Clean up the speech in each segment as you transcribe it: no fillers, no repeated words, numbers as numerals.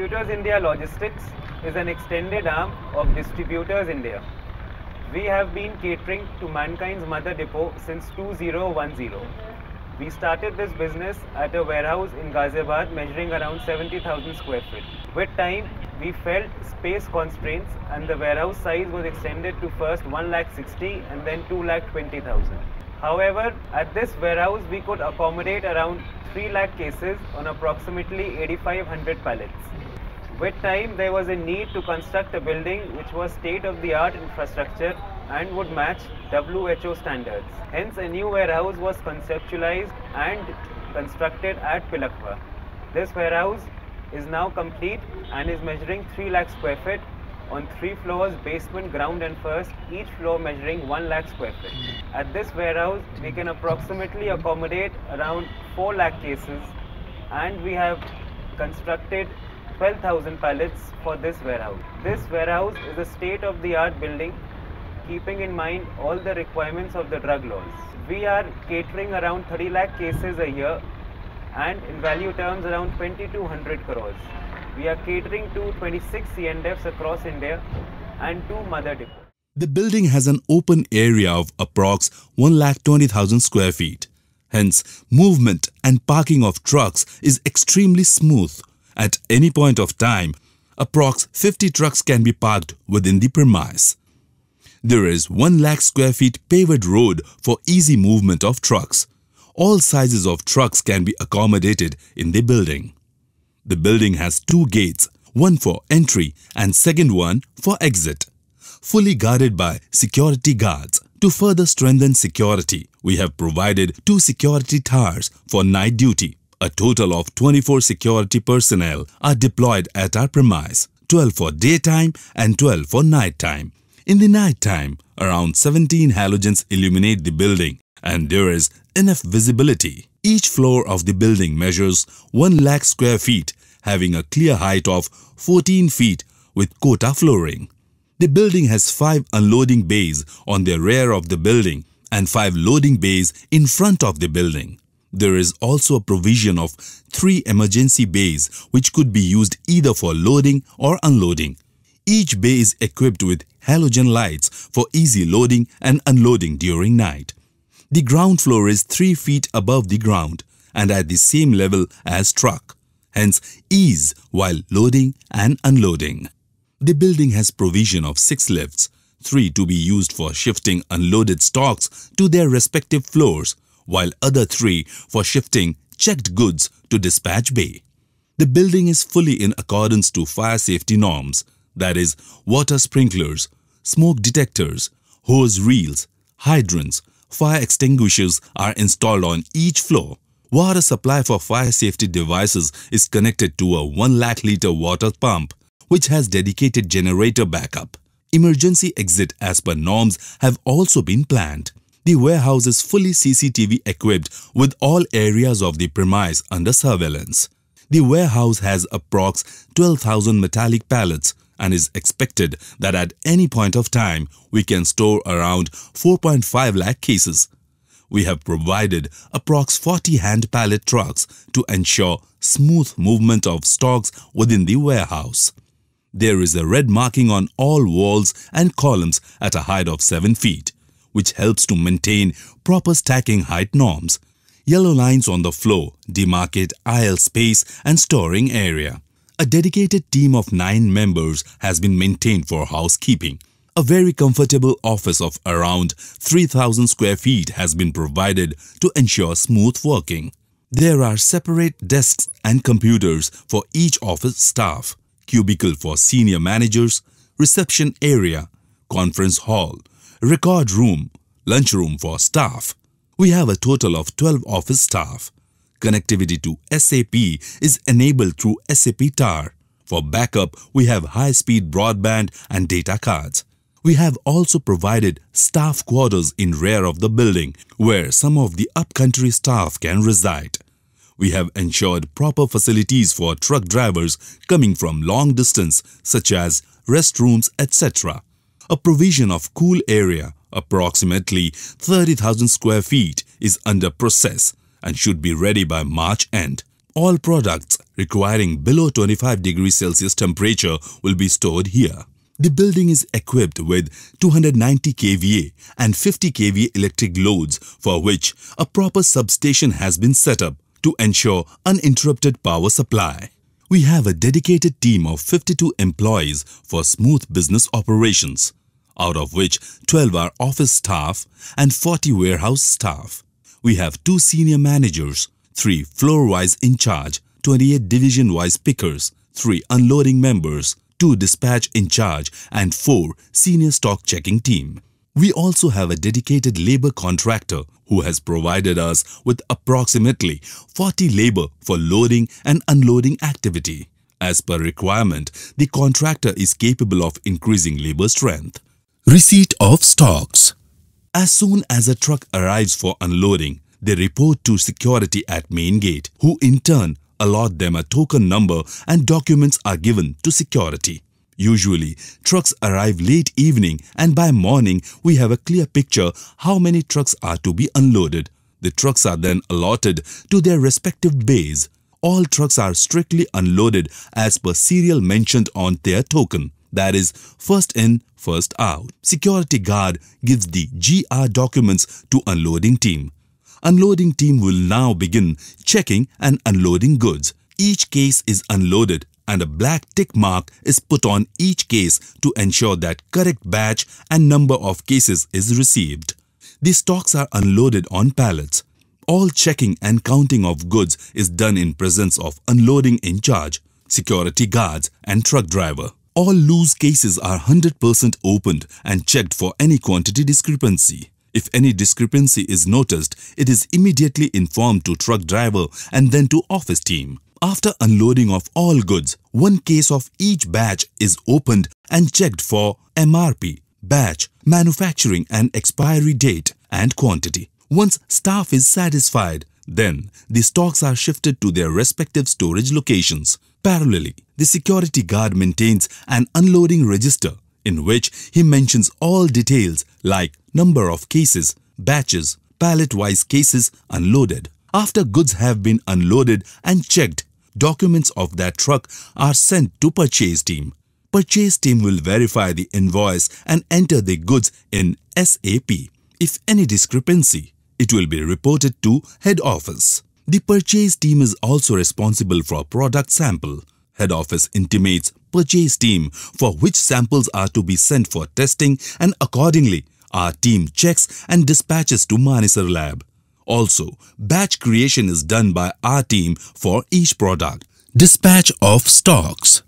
Distributors India Logistics is an extended arm of Distributors India. We have been catering to mankind's mother depot since 2010. We started this business at a warehouse in Ghaziabad measuring around 70,000 square feet. With time, we felt space constraints and the warehouse size was extended to first 1,60,000 and then 2,20,000. However, at this warehouse, we could accommodate around 3 lakh cases on approximately 8,500 pallets. With time, there was a need to construct a building which was state-of-the-art infrastructure and would match WHO standards. Hence, a new warehouse was conceptualized and constructed at Pilakwa. This warehouse is now complete and is measuring 3 lakh square feet on 3 floors, basement, ground and first, each floor measuring 1 lakh square feet. At this warehouse, we can approximately accommodate around 4 lakh cases and we have constructed 12,000 pallets for this warehouse. This warehouse is a state-of-the-art building keeping in mind all the requirements of the drug laws. We are catering around 30 lakh cases a year and in value terms around 2,200 crores. We are catering to 26 C&Fs across India and 2 mother depots. The building has an open area of approx 1,20,000 square feet. Hence, movement and parking of trucks is extremely smooth. At any point of time, approx 50 trucks can be parked within the premise. There is 1 lakh square feet paved road for easy movement of trucks. All sizes of trucks can be accommodated in the building. The building has 2 gates, one for entry and second one for exit, fully guarded by security guards. To further strengthen security, we have provided 2 security towers for night duty. A total of 24 security personnel are deployed at our premise, 12 for daytime and 12 for night time. In the night time, around 17 halogens illuminate the building and there is enough visibility. Each floor of the building measures 1 lakh square feet, having a clear height of 14 feet with quota flooring. The building has 5 unloading bays on the rear of the building and 5 loading bays in front of the building. There is also a provision of 3 emergency bays which could be used either for loading or unloading. Each bay is equipped with halogen lights for easy loading and unloading during night. The ground floor is 3 feet above the ground and at the same level as truck, hence ease while loading and unloading. The building has provision of 6 lifts, 3 to be used for shifting unloaded stocks to their respective floors, while other 3 for shifting checked goods to dispatch bay. The building is fully in accordance to fire safety norms, that is, water sprinklers, smoke detectors, hose reels, hydrants, fire extinguishers are installed on each floor. Water supply for fire safety devices is connected to a 1 lakh litre water pump, which has dedicated generator backup. Emergency exit as per norms have also been planned. The warehouse is fully CCTV equipped with all areas of the premise under surveillance. The warehouse has approx 12,000 metallic pallets and is expected that at any point of time we can store around 4.5 lakh cases. We have provided approx 40 hand pallet trucks to ensure smooth movement of stocks within the warehouse. There is a red marking on all walls and columns at a height of 7 feet, which helps to maintain proper stacking height norms. Yellow lines on the floor demarcate aisle space and storing area. A dedicated team of 9 members has been maintained for housekeeping. A very comfortable office of around 3,000 square feet has been provided to ensure smooth working. There are separate desks and computers for each office staff, cubicle for senior managers, reception area, conference hall, record room, lunchroom for staff. We have a total of 12 office staff. Connectivity to SAP is enabled through SAP Tower. For backup, we have high-speed broadband and data cards. We have also provided staff quarters in rear of the building where some of the upcountry staff can reside. We have ensured proper facilities for truck drivers coming from long distance such as restrooms, etc. A provision of cool area, approximately 30,000 square feet, is under process and should be ready by March end. All products requiring below 25 degrees Celsius temperature will be stored here. The building is equipped with 290 kVA and 50 kVA electric loads, for which a proper substation has been set up to ensure uninterrupted power supply. We have a dedicated team of 52 employees for smooth business operations, out of which 12 are office staff and 40 warehouse staff. We have 2 senior managers, 3 floor-wise in charge, 28 division-wise pickers, 3 unloading members, 2 dispatch in charge and 4 senior stock checking team. We also have a dedicated labor contractor who has provided us with approximately 40 labor for loading and unloading activity. As per requirement, the contractor is capable of increasing labor strength. Receipt of stocks. As soon as a truck arrives for unloading, they report to security at main gate, who in turn allot them a token number and documents are given to security. Usually, trucks arrive late evening and by morning we have a clear picture how many trucks are to be unloaded. The trucks are then allotted to their respective bays. All trucks are strictly unloaded as per serial mentioned on their token. That is, first in, first out. Security guard gives the GR documents to unloading team. Unloading team will now begin checking and unloading goods. Each case is unloaded and a black tick mark is put on each case to ensure that correct batch and number of cases is received. The stocks are unloaded on pallets. All checking and counting of goods is done in presence of unloading in charge, security guards and truck driver. All loose cases are 100% opened and checked for any quantity discrepancy. If any discrepancy is noticed, it is immediately informed to truck driver and then to office team. After unloading of all goods, one case of each batch is opened and checked for MRP, batch, manufacturing and expiry date and quantity. Once staff is satisfied, then the stocks are shifted to their respective storage locations. Parallelly, the security guard maintains an unloading register in which he mentions all details like number of cases, batches, pallet-wise cases unloaded. After goods have been unloaded and checked, documents of that truck are sent to purchase team. Purchase team will verify the invoice and enter the goods in SAP. If any discrepancy, it will be reported to head office. The purchase team is also responsible for product sample. Head office intimates purchase team for which samples are to be sent for testing, and accordingly, our team checks and dispatches to Manesar lab. Also, batch creation is done by our team for each product. Dispatch of stocks.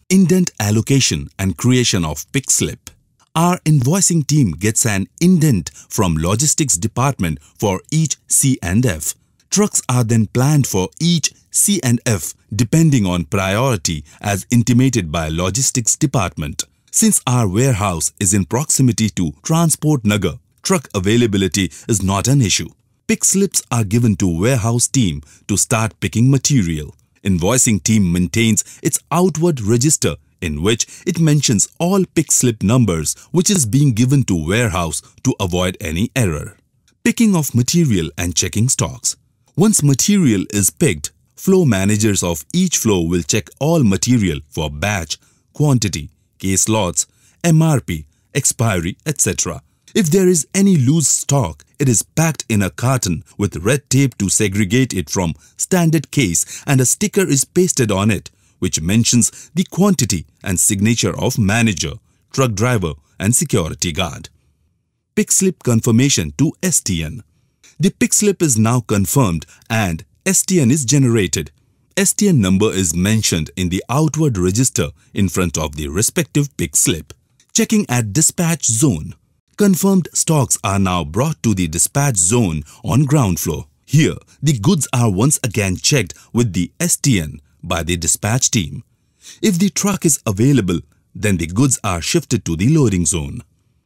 Indent allocation and creation of pick slip. Our invoicing team gets an indent from logistics department for each C&F. Trucks are then planned for each C&F depending on priority as intimated by logistics department. Since our warehouse is in proximity to Transport Nagar, truck availability is not an issue. Pick slips are given to warehouse team to start picking material. Invoicing team maintains its outward register in which it mentions all pick slip numbers which is being given to warehouse to avoid any error. Picking of material and checking stocks. Once material is picked, flow managers of each flow will check all material for batch, quantity, case lots, MRP, expiry, etc. If there is any loose stock, it is packed in a carton with red tape to segregate it from standard case, and a sticker is pasted on it which mentions the quantity and signature of manager, truck driver and security guard. Pick slip confirmation to STN. The pick slip is now confirmed and STN is generated. STN number is mentioned in the outward register in front of the respective pick slip. Checking at dispatch zone. Confirmed stocks are now brought to the dispatch zone on ground floor. Here, the goods are once again checked with the STN by the dispatch team. If the truck is available, then the goods are shifted to the loading zone.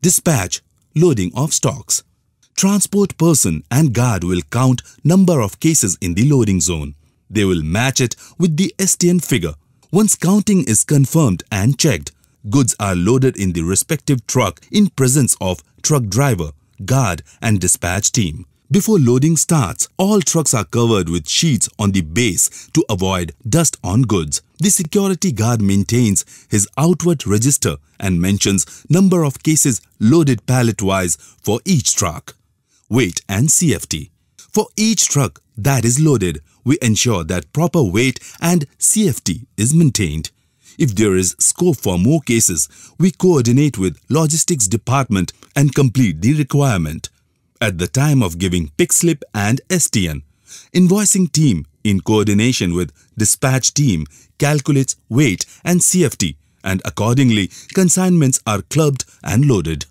Dispatch, loading of stocks. Transport person and guard will count number of cases in the loading zone. They will match it with the STN figure. Once counting is confirmed and checked, goods are loaded in the respective truck in presence of truck driver, guard and dispatch team. Before loading starts, all trucks are covered with sheets on the base to avoid dust on goods. The security guard maintains his outward register and mentions number of cases loaded pallet-wise for each truck. Weight and CFT. For each truck that is loaded, we ensure that proper weight and CFT is maintained. If there is scope for more cases, we coordinate with logistics department and complete the requirement. At the time of giving pick slip and STN, invoicing team in coordination with dispatch team calculates weight and CFT, and accordingly consignments are clubbed and loaded.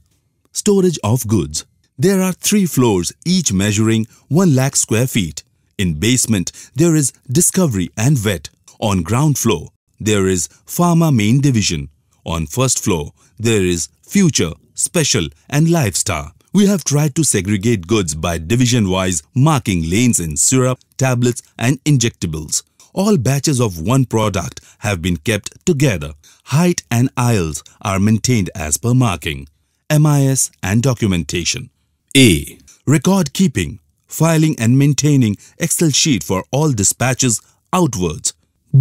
Storage of goods. There are 3 floors, each measuring 1 lakh square feet. In basement, there is Discovery and Vet. On ground floor, there is Pharma Main Division. On first floor, there is Future, Special and Lifestar. We have tried to segregate goods by division-wise, marking lanes in syrup, tablets and injectables. All batches of one product have been kept together. Height and aisles are maintained as per marking. MIS and documentation. A. Record keeping, filing and maintaining Excel sheet for all dispatches outwards.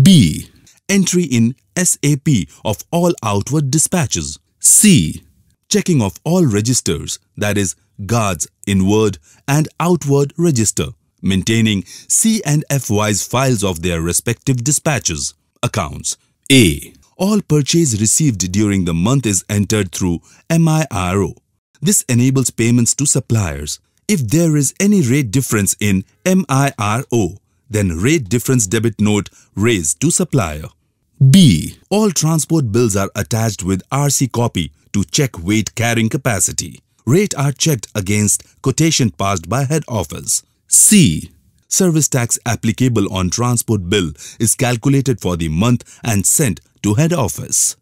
B. Entry in SAP of all outward dispatches. C. Checking of all registers, that is, guards inward and outward register, maintaining C and F-wise files of their respective dispatches. Accounts. A. All purchase received during the month is entered through MIRO. This enables payments to suppliers. If there is any rate difference in MIRO, then rate difference debit note raised to supplier. B. All transport bills are attached with RC copy to check weight carrying capacity. Rate are checked against quotation passed by head office. C. Service tax applicable on transport bill is calculated for the month and sent to head office.